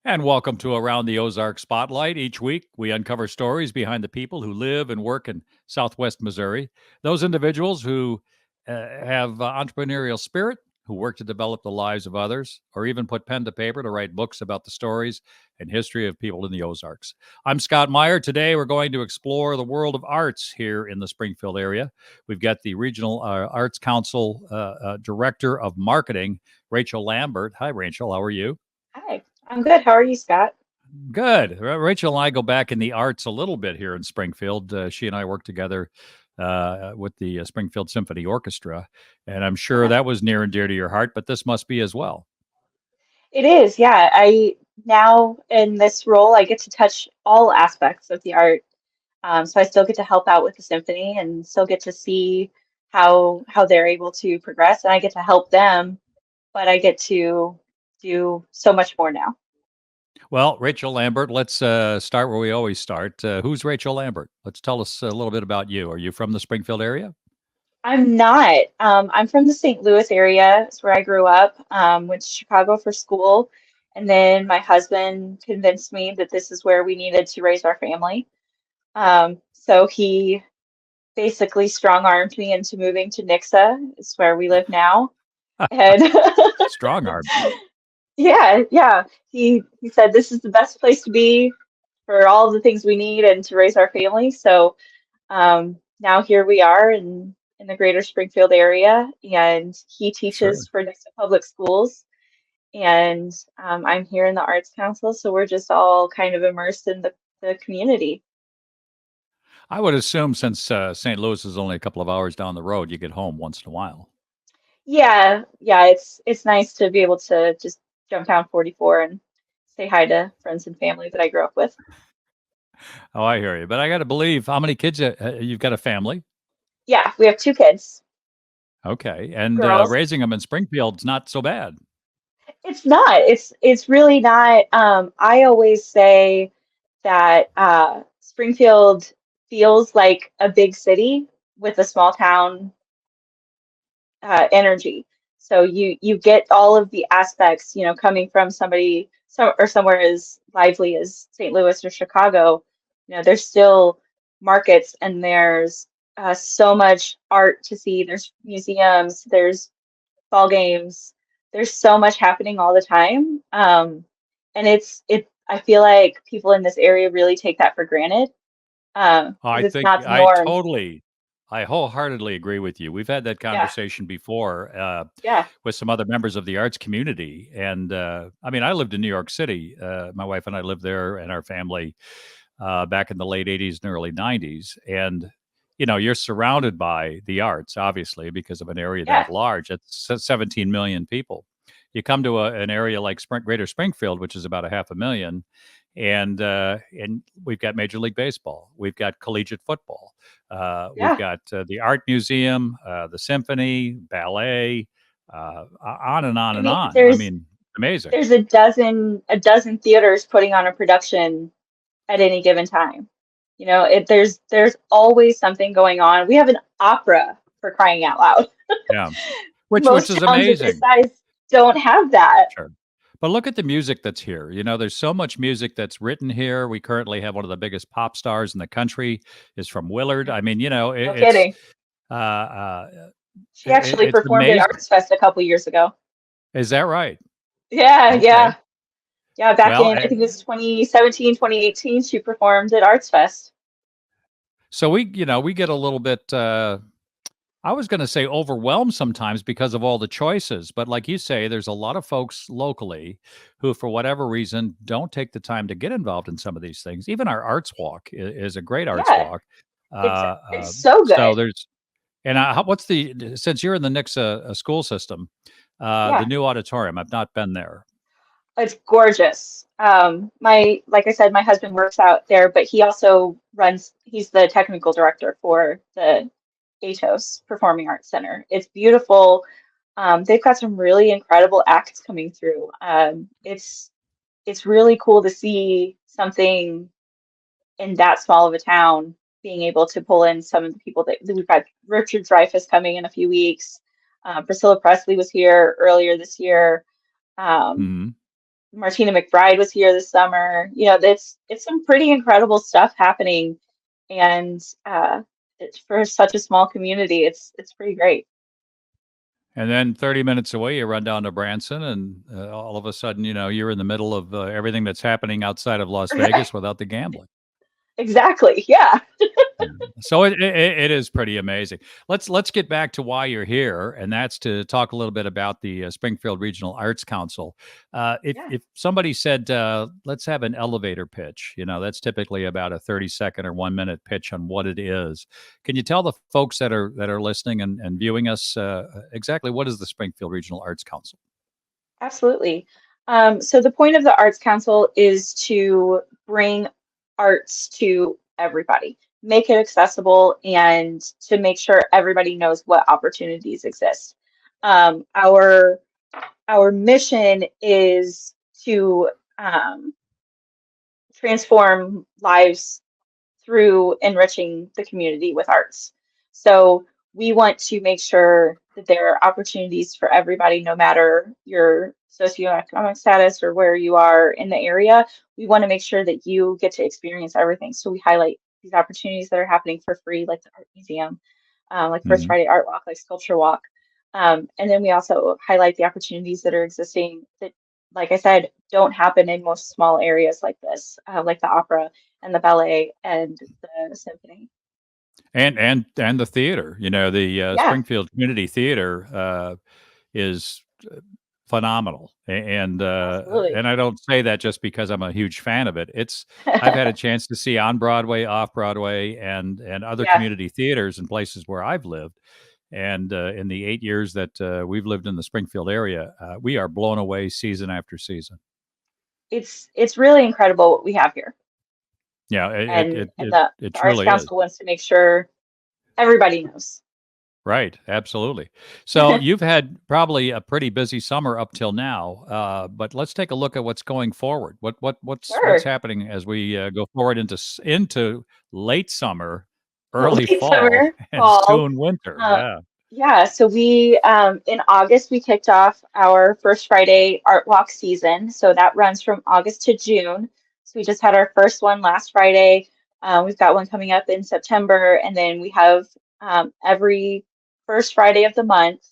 And welcome to Around the Ozark Spotlight. Each week, we uncover stories behind the people who live and work in Southwest Missouri. Those individuals who have entrepreneurial spirit, who work to develop the lives of others, or even put pen to paper to write books about the stories and history of people in the Ozarks. I'm Scott Meier. Today, we're going to explore the world of arts here in the Springfield area. We've got the Regional Arts Council Director of Marketing, Rachel Lambert. Hi, Rachel. How are you? Hi, I'm good. How are you, Scott? Good. Rachel and I go back in the arts a little bit here in Springfield. She and I worked together with the Springfield Symphony Orchestra, and I'm sure Yeah, that was near and dear to your heart, but this must be as well. it is. Yeah, I now in this role, I get to touch all aspects of the art. So I still get to help out with the symphony and still get to see how they're able to progress, and I get to help them, but I get to do so much more now. Well, Rachel Lambert, let's start where we always start. Who's Rachel Lambert? Let's tell us a little bit about you. Are you from the Springfield area? I'm not. I'm from the St. Louis area. It's where I grew up. Went to Chicago for school, and then my husband convinced me that this is where we needed to raise our family. So he basically strong-armed me into moving to Nixa. It's where we live now. And Strong arm. yeah. He said this is the best place to be for all the things we need and to raise our family. So now here we are in the greater Springfield area, and he Sure. teaches for Nixa Public Schools. And I'm here in the Arts Council, so we're just all kind of immersed in the community. I would assume since St. Louis is only a couple of hours down the road, you get home once in a while. Yeah, it's nice to be able to just jump down 44 and say hi to friends and family that I grew up with. Oh, I hear you. But I got to believe, how many kids you've got a family? Yeah, we have two kids, Okay, and girls. raising them in Springfield's not so bad. It's not. It's really not. I always say that Springfield feels like a big city with a small town energy. So you get all of the aspects, coming from somewhere as lively as St. Louis or Chicago. There's still markets and there's so much art to see. There's museums, there's ball games. There's so much happening all the time. And it. I feel like people in this area really take that for granted I because it's think not the norm. I wholeheartedly agree with you. We've had that Yeah, conversation before yeah, with some other members of the arts community. And I mean, I lived in New York City. My wife and I lived there and our family back in the late 80s and early 90s. And, you know, you're surrounded by the arts, obviously, because of an area yeah. that large. It's 17 million people. You come to an area like Greater Springfield, which is about a half a million, and we've got Major League Baseball, we've got collegiate football, we've Yeah. got the art museum, the symphony, ballet, on and on I and mean, on. I there's mean, amazing. there's a dozen theaters putting on a production at any given time. There's always something going on. We have an opera for crying out loud. Yeah, which Most is towns of this amazing. size don't have that. Sure. But look at the music that's here. You know, there's so much music that's written here. We currently have one of the biggest pop stars in the country is from Willard. I mean, you know, No kidding. uh, uh, She actually it's performed at amazing. Arts Fest a couple years ago. Is that right? Yeah, Okay. yeah. Yeah, back Well, in, I think it was 2017, 2018, she performed at Arts Fest. so we get a little bit I was going to say overwhelmed sometimes because of all the choices, but like you say, there's a lot of folks locally who, for whatever reason, don't take the time to get involved in some of these things. Even our arts walk is a great arts Yeah, walk. it's Uh, it's uh, so so good. there's and what's the since you're in the Nixa school system, the Yeah. new auditorium. I've not been there. It's gorgeous. Like I said, my husband works out there, but he's the technical director for the ATOS Performing Arts Center. It's beautiful. They've got some really incredible acts coming through. It's really cool to see something in that small of a town being able to pull in some of the people that we've got. Richard Dreyfuss coming in a few weeks. Priscilla Presley was here earlier this year. Um, Hmm. Martina McBride was here this summer. It's some pretty incredible stuff happening, and for such a small community, it's pretty great. And then 30 minutes away, you run down to Branson, and all of a sudden, you're in the middle of everything that's happening outside of Las Right. Vegas without the gambling. Exactly. Yeah. Yeah. So it is pretty amazing. Let's get back to why you're here, and that's to talk a little bit about the Springfield Regional Arts Council. If Yeah. if somebody said, let's have an elevator pitch, that's typically about a 30-second or 1 minute pitch on what it is. Can you tell the folks that are listening and viewing us exactly what is the Springfield Regional Arts Council? Absolutely. So the point of the Arts Council is to bring arts to everybody, make it accessible, and to make sure everybody knows what opportunities exist. Um, our our mission is to transform lives through enriching the community with arts. So we want to make sure that there are opportunities for everybody, no matter your socioeconomic status or where you are in the area. We want to make sure that you get to experience everything. So we highlight these opportunities that are happening for free, like the art museum, like First Mhm. Friday Art Walk, like Sculpture Walk. And then we also highlight the opportunities that are existing that, like I said, don't happen in most small areas like this, like the opera and the ballet and the symphony. And the theater, the Yeah, Springfield Community Theater is phenomenal, absolutely. and I don't say that just because I'm a huge fan of it. I've had a chance to see on Broadway, off Broadway, and other Yeah, community theaters in places where I've lived. And in the 8 years that we've lived in the Springfield area, we are blown away season after season. it's really incredible what we have here, Yeah, and the it Arts truly is. Council wants to make sure everybody knows. Right, absolutely. So you've had probably a pretty busy summer up till now, but let's take a look at what's going forward. What's Sure. happening as we go forward into late summer, early Late fall, summer, and fall. soon winter? Uh, Yeah. yeah, so we in August we kicked off our First Friday Art Walk season. So that runs from August to June. So we just had our first one last Friday. We've got one coming up in September, and then we have every first Friday of the month.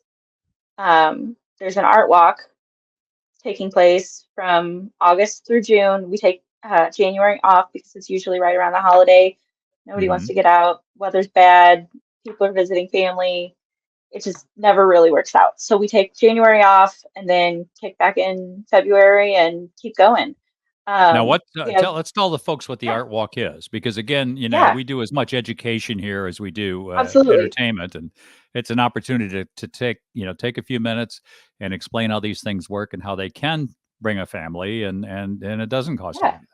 There's an art walk taking place from August through June. We take January off because it's usually right around the holiday. Nobody wants Hmm. to get out. Weather's bad. People are visiting family. It just never really works out. So we take January off and then kick back in February and keep going. Now, what We have, let's tell the folks what the yeah, art walk is, because again, yeah, we do as much education here as we do absolutely. entertainment, and it's an opportunity to take a few minutes and explain how these things work and how they can bring a family, and it doesn't cost you Yeah, anything.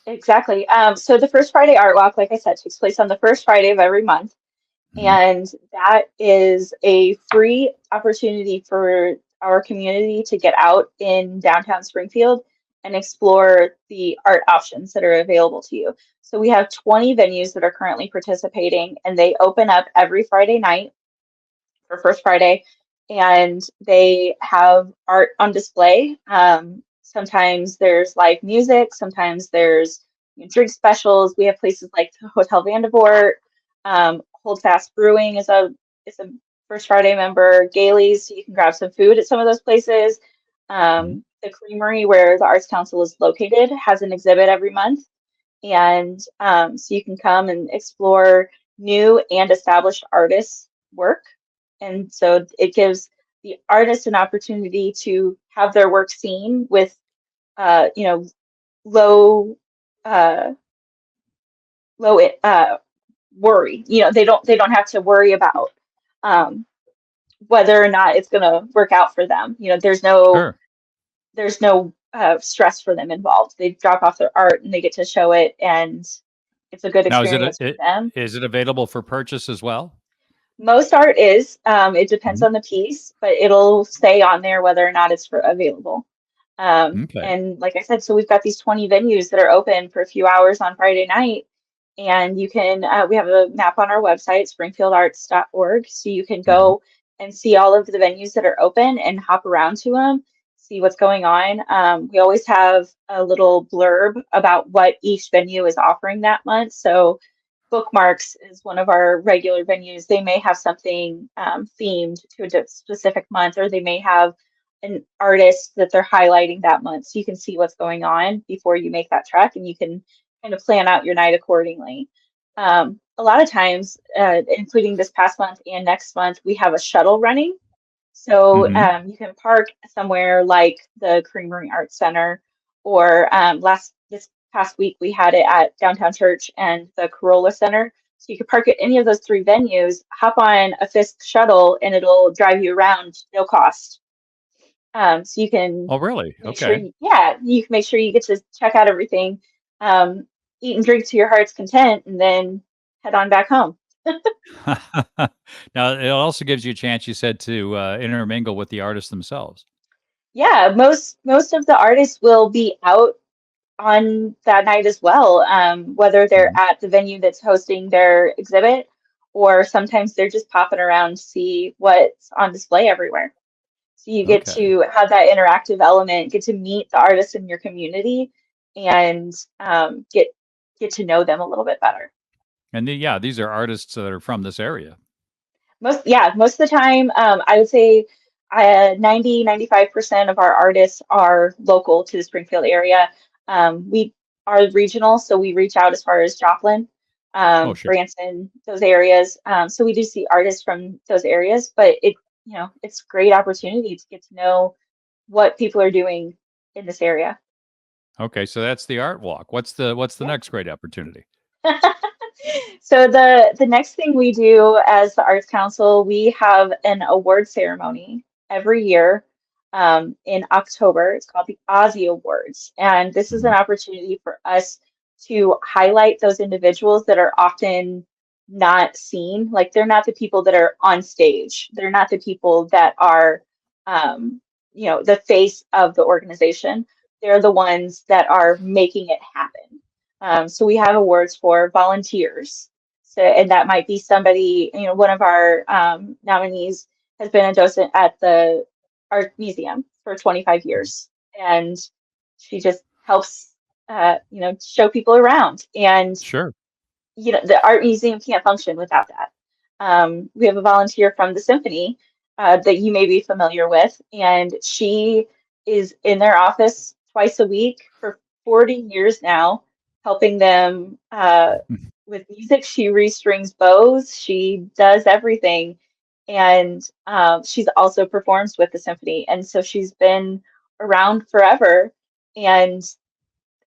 exactly. So the first Friday Art Walk, like I said, takes place on the first Friday of every month. Hmm. And that is a free opportunity for our community to get out in downtown Springfield and explore the art options that are available to you. So we have 20 venues that are currently participating, and they open up every Friday night for First Friday, and they have art on display. Sometimes there's live music, sometimes there's drink specials. We have places like Hotel Vandevort, Holdfast Brewing is a First Friday member, Gailey's, so you can grab some food at some of those places. Hmm. The Creamery, where the Arts Council is located, has an exhibit every month, and so you can come and explore new and established artists' work. And so it gives the artist an opportunity to have their work seen with, uh, you know, low, uh, low worry. They don't have to worry about um, whether or not it's going to work out for them. Sure. There's no stress for them involved. They drop off their art and they get to show it, and it's a good Now, experience for them. is it available for purchase as well? Most art is. It depends Hmm. on the piece, but it'll stay on there whether or not it's available. Okay. And like I said, so we've got these 20 venues that are open for a few hours on Friday night. And we have a map on our website, springfieldarts.org. So you can Hmm. go and see all of the venues that are open and hop around to them, see what's going on. We always have a little blurb about what each venue is offering that month. So Bookmarks is one of our regular venues. They may have something themed to a specific month, or they may have an artist that they're highlighting that month. So you can see what's going on before you make that trek, and you can kind of plan out your night accordingly. A lot of times, including this past month and next month, we have a shuttle running. So Hmm. you can park somewhere like the Creamery Arts Center, or this past week we had it at Downtown Church and the Corolla Center. So you could park at any of those three venues, hop on a Fisk shuttle, and it'll drive you around no cost. So you can Oh, really? make sure, Okay. yeah, you can make sure you get to check out everything, um, eat and drink to your heart's content, and then head on back home. Now, it also gives you a chance, you said, to intermingle with the artists themselves. Yeah, most of the artists will be out on that night as well, whether they're Mhm. at the venue that's hosting their exhibit, or sometimes they're just popping around to see what's on display everywhere. So you get Okay. to have that interactive element, get to meet the artists in your community, and get to know them a little bit better. And yeah, these are artists that are from this area. Most of the time, I would say 95% of our artists are local to the Springfield area. We are regional, so we reach out as far as Joplin, Oh, sure. Branson, those areas. So we do see artists from those areas, but it's a great opportunity to get to know what people are doing in this area. Okay, so that's the art walk. What's the Yeah. next great opportunity? So the next thing we do as the Arts Council, we have an award ceremony every year in October. It's called the Ozzy Awards, and this is an Mhm. opportunity for us to highlight those individuals that are often not seen. Like they're not the people that are on stage. They're not the people that are, the face of the organization. They're the ones that are making it happen. So we have awards for volunteers. So, and that might be somebody, one of our nominees has been a docent at the art museum for 25 years. And she just helps, show people around. And Sure. the art museum can't function without that. We have a volunteer from the symphony that you may be familiar with, and she is in their office twice a week for 40 years now, helping them with music. She restrings bows, she does everything, and she's also performs with the symphony, and so she's been around forever. And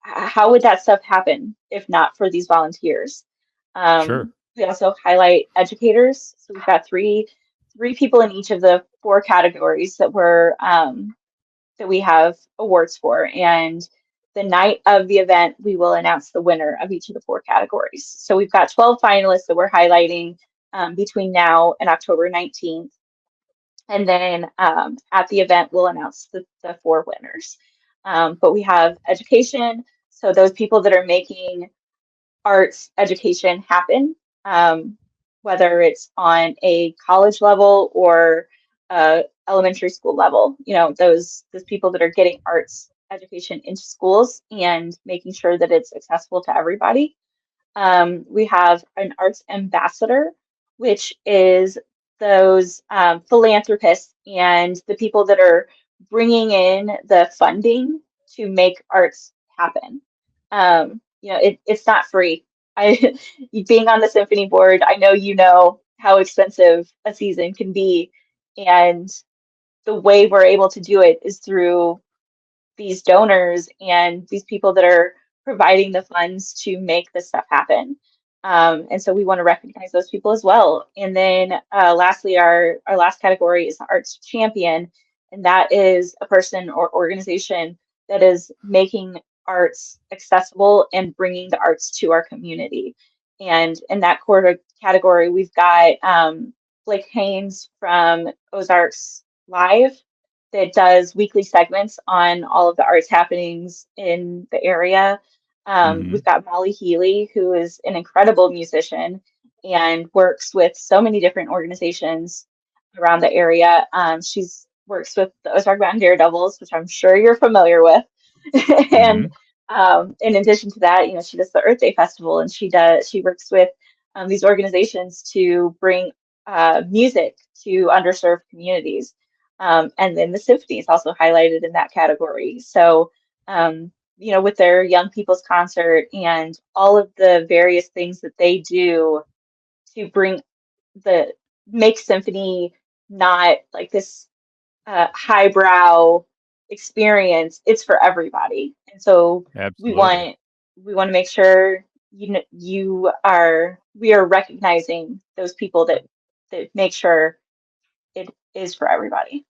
how would that stuff happen if not for these volunteers? Sure. We also highlight educators. So we've got three people in each of the four categories that we have awards for. And the night of the event, we will announce the winner of each of the four categories. So we've got 12 finalists that we're highlighting between now and October 19th. And then at the event, we'll announce the four winners. But we have education. So those people that are making arts education happen, whether it's on a college level or elementary school level, those people that are getting arts education into schools and making sure that it's accessible to everybody. We have an arts ambassador, which is those philanthropists and the people that are bringing in the funding to make arts happen. It's not free. I being on the symphony board, I know how expensive a season can be, and the way we're able to do it is through these donors and these people that are providing the funds to make this stuff happen. And so we want to recognize those people as well. And then lastly, our last category is the arts champion. And that is a person or organization that is making arts accessible and bringing the arts to our community. And in that quarter category, we've got Blake Haynes from Ozarks Live that does weekly segments on all of the arts happenings in the area. Hmm. We've got Molly Healy, who is an incredible musician and works with so many different organizations around the area. She's works with the Ozark Mountain Daredevils, which I'm sure you're familiar with. Hmm. And in addition to that, she does the Earth Day Festival, and she works with these organizations to bring music to underserved communities. And then the symphony is also highlighted in that category. So, with their Young People's Concert and all of the various things that they do to the make symphony not like this highbrow experience. It's for everybody, and so we Absolutely. want we want to make sure we are recognizing those people that make sure it is for everybody.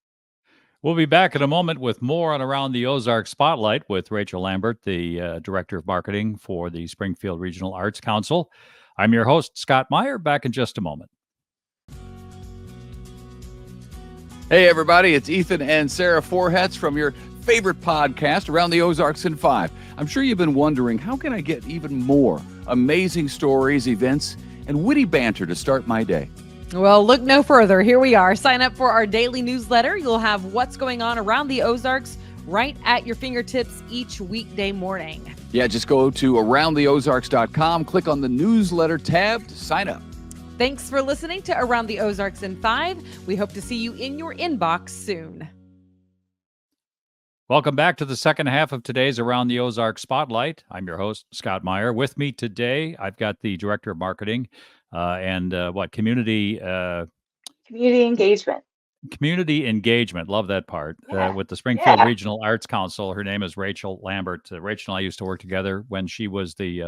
We'll be back in a moment with more on Around the Ozark Spotlight with Rachel Lambert, the Director of Marketing for the Springfield Regional Arts Council. I'm your host, Scott Meier, back in just a moment. Hey, everybody, it's Ethan and Sarah Forhetz from your favorite podcast, Around the Ozarks in 5. I'm sure you've been wondering, how can I get even more amazing stories, events, and witty banter to start my day? Well, look no further. Here we are. Sign up for our daily newsletter. You'll have what's going on around the Ozarks right at your fingertips each weekday morning. Yeah, just go to aroundtheozarks.com, click on the newsletter tab to sign up. Thanks for listening to Around the Ozarks in 5. We hope to see you in your inbox soon. Welcome back to the second half of today's Around the Ozark Spotlight. I'm your host, Scott Meier. With me today, I've got the Director of Marketing and community Engagement. Community engagement. Love that part. Yeah. With the Springfield Yeah. Regional Arts Council. Her name is Rachel Lambert. Rachel and I used to work together when she was the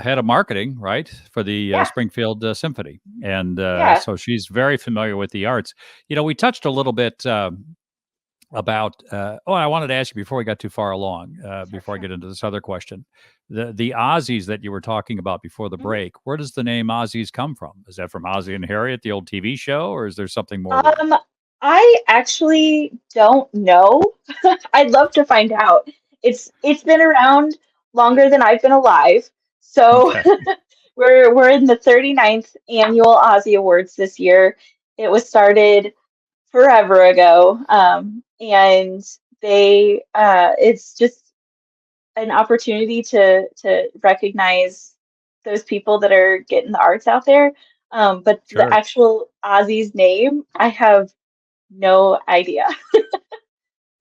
head of marketing, right, for the Yeah. Springfield Symphony. And Yeah. so she's very familiar with the arts. We touched a little bit about, I wanted to ask you before we got too far along, before I get into this other question, the Aussies that you were talking about before the break, where does the name Aussies come from? Is that from Ozzie and Harriet, the old TV show, or is there something more to that? I actually don't know. I'd love to find out. It's been around longer than I've been alive. So Okay. we're in the 39th annual Aussie Awards this year. It was started forever ago. And it's just an opportunity to recognize those people that are getting the arts out there. But the Sure. actual Aussie's name, I have no idea.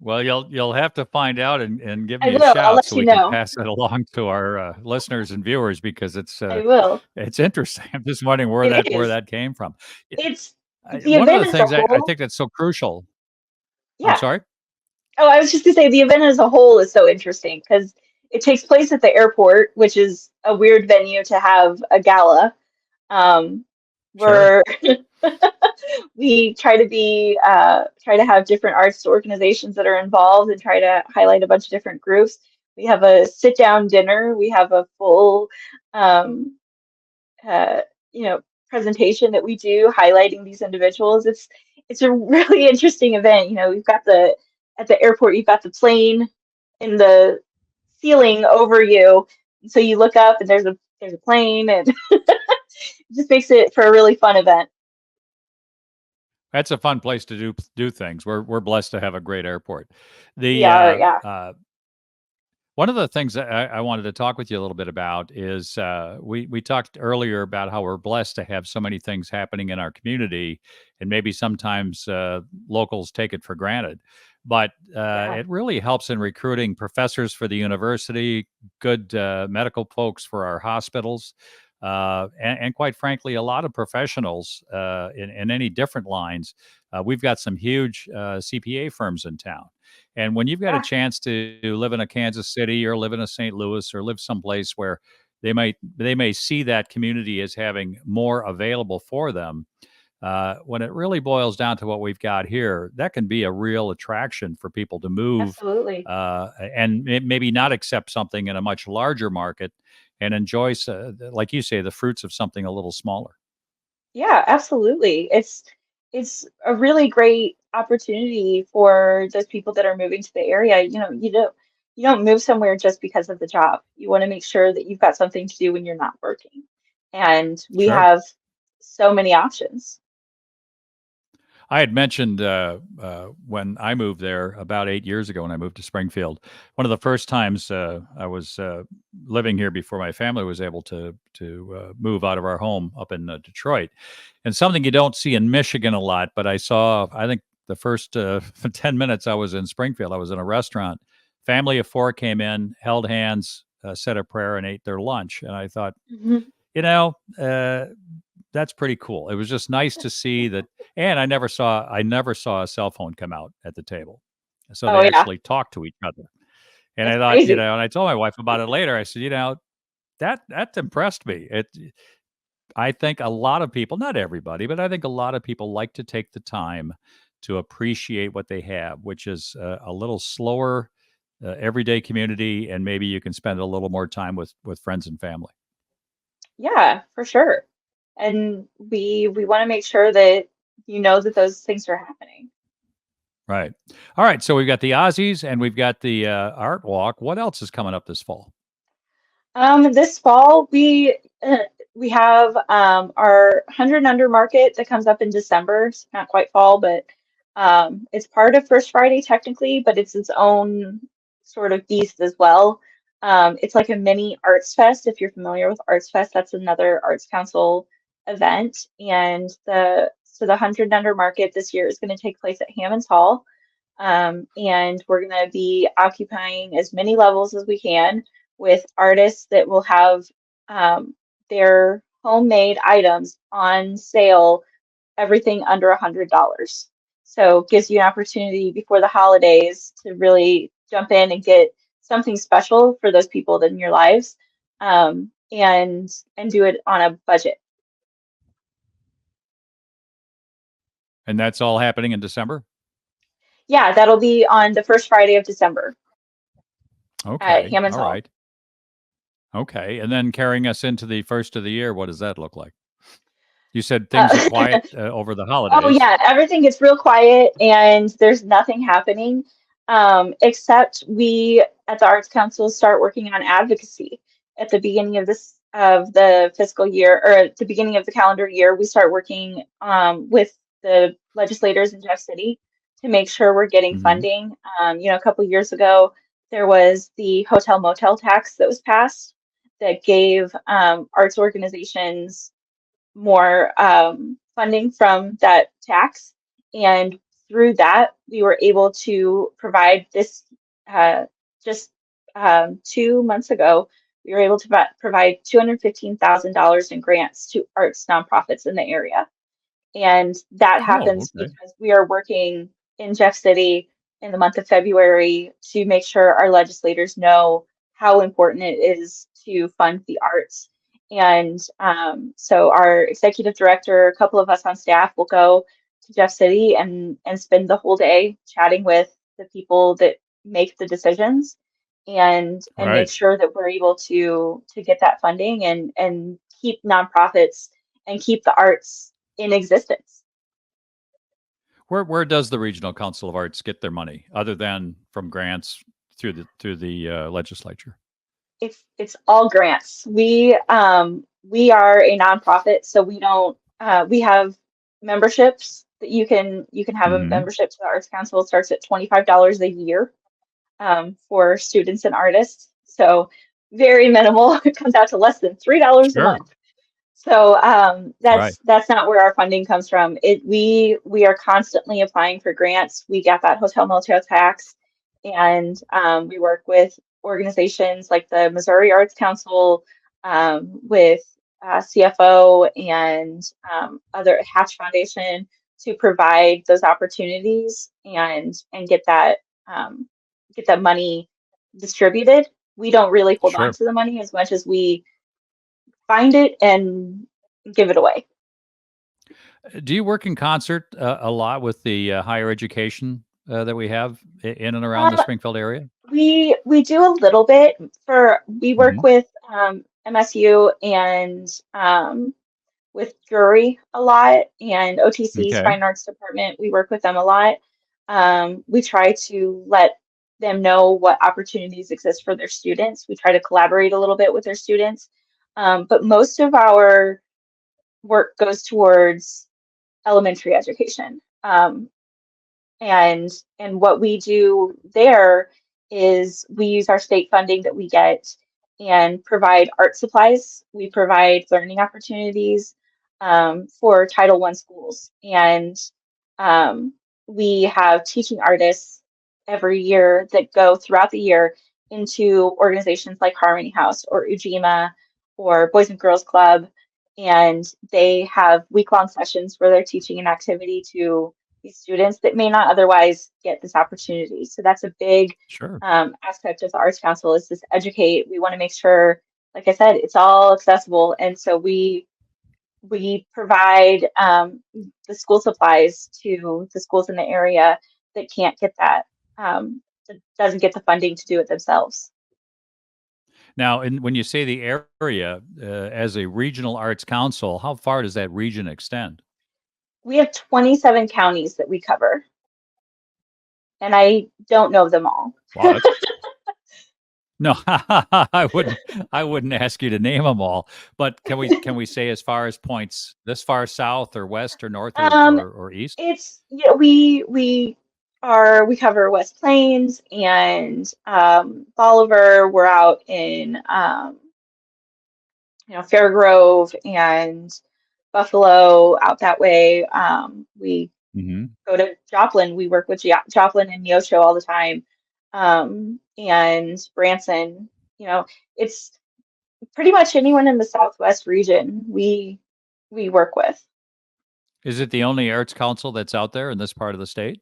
Well, you'll have to find out and give I me a will. I'll shout let so you we can know. pass it along to our listeners and viewers because I will. it's interesting. I'm just wondering where It is. that came from. It's the One of the event as a things I whole. think that's so crucial. I'm Yeah. sorry. Oh, I was just gonna say the event as a whole is so interesting because it takes place at the airport, which is a weird venue to have a gala. Sure. Where we try to have different arts organizations that are involved and try to highlight a bunch of different groups. We have a sit down dinner. We have a full um, uh, presentation that we do highlighting these individuals. It's a really interesting event. We've got at the airport, you've got the plane in the ceiling over you. So you look up and there's a plane, and it just makes it for a really fun event. That's a fun place to do things. We're blessed to have a great airport. We The are, yeah. One of the things that I wanted to talk with you a little bit about is we talked earlier about how we're blessed to have so many things happening in our community, and maybe sometimes locals take it for granted. But it really helps in recruiting professors for the university, good medical folks for our hospitals, and quite frankly, a lot of professionals in any different lines. We've got some huge CPA firms in town. And when you've got a chance to live in a Kansas City or live in a St. Louis or live someplace where they may see that community as having more available for them, when it really boils down to what we've got here, that can be a real attraction for people to move Absolutely. and maybe not accept something in a much larger market and enjoy, like you say, the fruits of something a little smaller. Yeah, absolutely. It's a really great opportunity for those people that are moving to the area. You don't move somewhere just because of the job. You want to make sure that you've got something to do when you're not working. And we Sure. have so many options. I had mentioned when I moved there about 8 years ago, when I moved to Springfield, one of the first times I was living here before my family was able to move out of our home up in Detroit, and something you don't see in Michigan a lot, but I saw. I think the first 10 minutes I was in Springfield, I was in a restaurant. Family of 4 came in, held hands, said a prayer, and ate their lunch, and I thought, Mhm. you know. That's pretty cool. It was just nice to see that, and I never saw a cell phone come out at the table, so Oh they yeah, actually talked to each other. And I that's thought, crazy. and I told my wife about it later. I said, that impressed me. I think a lot of people, not everybody, but I think a lot of people like to take the time to appreciate what they have, which is a little slower, everyday community, and maybe you can spend a little more time with friends and family. Yeah, for sure. And we want to make sure that you know that those things are happening. Right. All right. So we've got the Aussies and we've got the art walk. What else is coming up this fall? This fall we have our 100 Under Market that comes up in December. It's not quite fall, but it's part of First Friday technically, but it's its own sort of beast as well. It's like a mini Arts Fest. If you're familiar with Arts Fest, that's another Arts Council event. And the 100 Under Market this year is going to take place at Hammond's Hall. And we're going to be occupying as many levels as we can with artists that will have their homemade items on sale, everything under $100. So it gives you an opportunity before the holidays to really jump in and get something special for those people in your lives, and do it on a budget. And that's all happening in December? Yeah, that'll be on the first Friday of December at Okay. Hammond's All Hall. right. Okay. And then carrying us into the first of the year, what does that look like? You said things are Uh, quiet over the Oh holidays. yeah, everything gets real quiet and there's nothing happening. Except we at the Arts Council start working on advocacy at the beginning of the fiscal year, or at the beginning of the calendar year. We start working with the legislators in Jeff City to make sure we're getting Hmm. funding. A couple years ago there was the hotel motel tax that was passed that gave arts organizations more funding from that tax. And through that, we were able to provide this just 2 months ago. We were able to provide $215,000 in grants to arts nonprofits in the area. And that Oh, happens okay. because we are working in Jeff City in the month of February to make sure our legislators know how important it is to fund the arts. And so our executive director, a couple of us on staff will go to Jeff City and spend the whole day chatting with the people that make the decisions and make Right. sure that we're able to get that funding and keep nonprofits and keep the arts in existence. Where does the Regional Council of Arts get their money other than from grants through the legislature? It's all grants. We are a nonprofit, so we don't we have memberships that you can have a Hmm. membership to the Arts Council. It starts at $25 a year for students and artists. So very minimal. It comes out to less than $3 a Sure. month. So Right. that's not where our funding comes from. We are constantly applying for grants. We got that hotel motel tax, and we work with organizations like the Missouri Arts Council, with CFO and other Hatch Foundation to provide those opportunities and get that money distributed. We don't really hold on Sure. to the money as much as we find it and give it away. Do you work in concert a lot with the higher education that we have in and around Um, the Springfield area? we do a little bit we work Hmm. with MSU and with Drury a lot, and OTC's Okay. Fine Arts Department. We work with them a lot. We try to let them know what opportunities exist for their students. We try to collaborate a little bit with their students. But most of our work goes towards elementary education. Um, and what we do there is we use our state funding that we get and provide art supplies. We provide learning opportunities for Title I schools. And um, we have teaching artists every year that go throughout the year into organizations like Harmony House or Ujima or Boys and Girls Club. And they have week-long sessions where they're teaching an activity to these students that may not otherwise get this opportunity. So that's a big Sure. aspect of the Arts Council is this educate. We want to make sure, like I said, it's all accessible. And so we provide the school supplies to the schools in the area that can't get that, that doesn't get the funding to do it themselves. Now, when you say the area, as a regional arts council, how far does that region extend? We have 27 counties that we cover, and I don't know them all. Wow, no, I wouldn't ask you to name them all, but can we say as far as points this far south or west or north Um, or east? it's we cover West Plains and Bolivar. We're out in Fairgrove and Buffalo out that way. We Hmm. go to Joplin. We work with Joplin and Neosho all the time, and Branson. It's pretty much anyone in the Southwest region we work with. Is it the only arts council that's out there in this part of the state?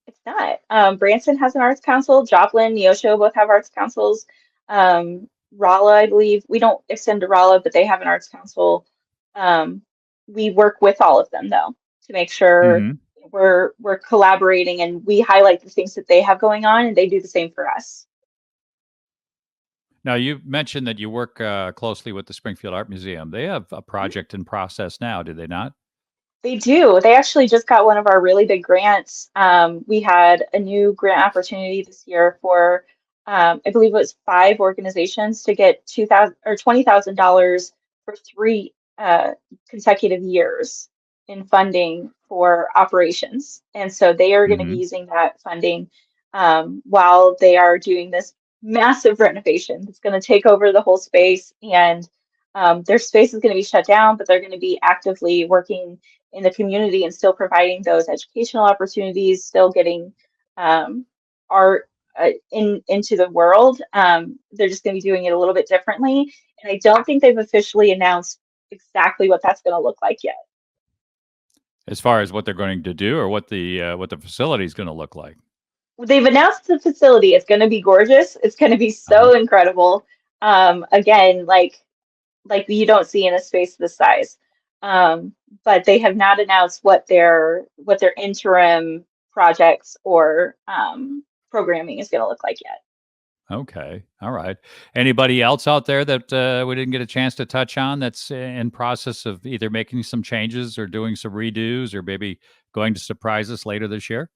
It's not. Branson has an arts council. Joplin, Neosho both have arts councils. Rolla, I believe. We don't extend to Rolla, but they have an arts council. We work with all of them though to make sure Hmm. we're collaborating and we highlight the things that they have going on and they do the same for us. Now, you mentioned that you work closely with the Springfield Art Museum. They have a project in process now, do they not? They do. They actually just got one of our really big grants. We had a new grant opportunity this year for, I believe it was 5 organizations to get $20,000 for 3 consecutive years in funding for operations. And so they are going to be Hmm. using that funding while they are doing this massive renovation that's going to take over the whole space. And their space is going to be shut down, but they're going to be actively working in the community and still providing those educational opportunities, still getting art into the world. They're just going to be doing it a little bit differently. And I don't think they've officially announced exactly what that's going to look like yet. As far as what they're going to do or what the facility is going to look like? They've announced the facility. It's going to be gorgeous. It's going to be Uh-huh. so incredible. Again, like you don't see in a space this size. But they have not announced what their interim projects or programming is going to look like yet. Okay. All right. Anybody else out there that we didn't get a chance to touch on that's in process of either making some changes or doing some redos or maybe going to surprise us later this year?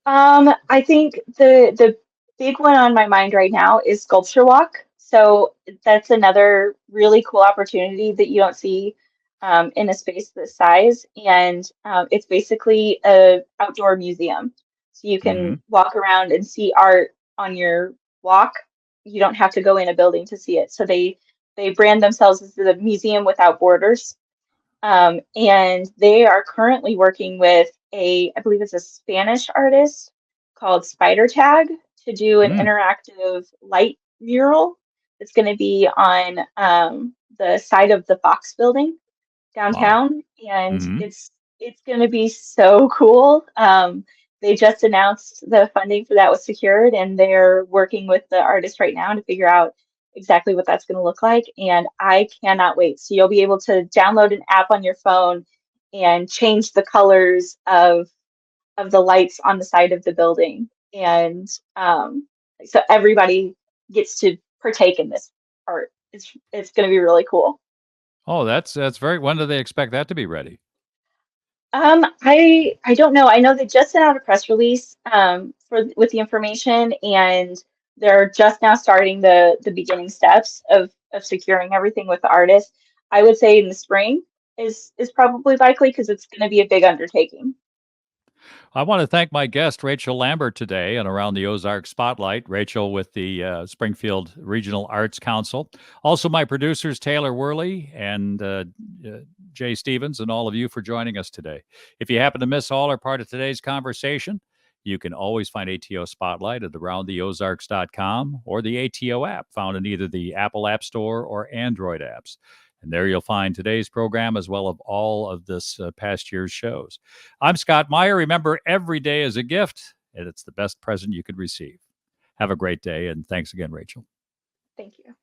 I think the big one on my mind right now is Sculpture Walk. So that's another really cool opportunity that you don't see in a space this size, and it's basically a outdoor museum. So you Hmm. can walk around and see art on your walk. You don't have to go in a building to see it. So they brand themselves as the Museum Without Borders. And they are currently working with I believe it's a Spanish artist called Spider Tag to do an Mm. interactive light mural. It's going to be on the side of the Fox building Wow. downtown, and Hmm. it's going to be so cool. They just announced the funding for that was secured, and they're working with the artist right now to figure out exactly what that's going to look like. And I cannot wait. So you'll be able to download an app on your phone and change the colors of the lights on the side of the building, and so everybody gets to partake in this art. It's going to be really cool. Oh, that's very. When do they expect that to be ready? I don't know. I know they just sent out a press release with the information, and they're just now starting the beginning steps of securing everything with the artist. I would say in the spring is probably likely because it's going to be a big undertaking. I want to thank my guest, Rachel Lambert, today and Around the Ozarks Spotlight. Rachel with the Springfield Regional Arts Council. Also, my producers, Taylor Worley and Jay Stevens, and all of you for joining us today. If you happen to miss all or part of today's conversation, you can always find ATO Spotlight at aroundtheozarks.com or the ATO app found in either the Apple App Store or Android apps. And there you'll find today's program as well as all of this past year's shows. I'm Scott Meier. Remember, every day is a gift, and it's the best present you could receive. Have a great day, and thanks again, Rachel. Thank you.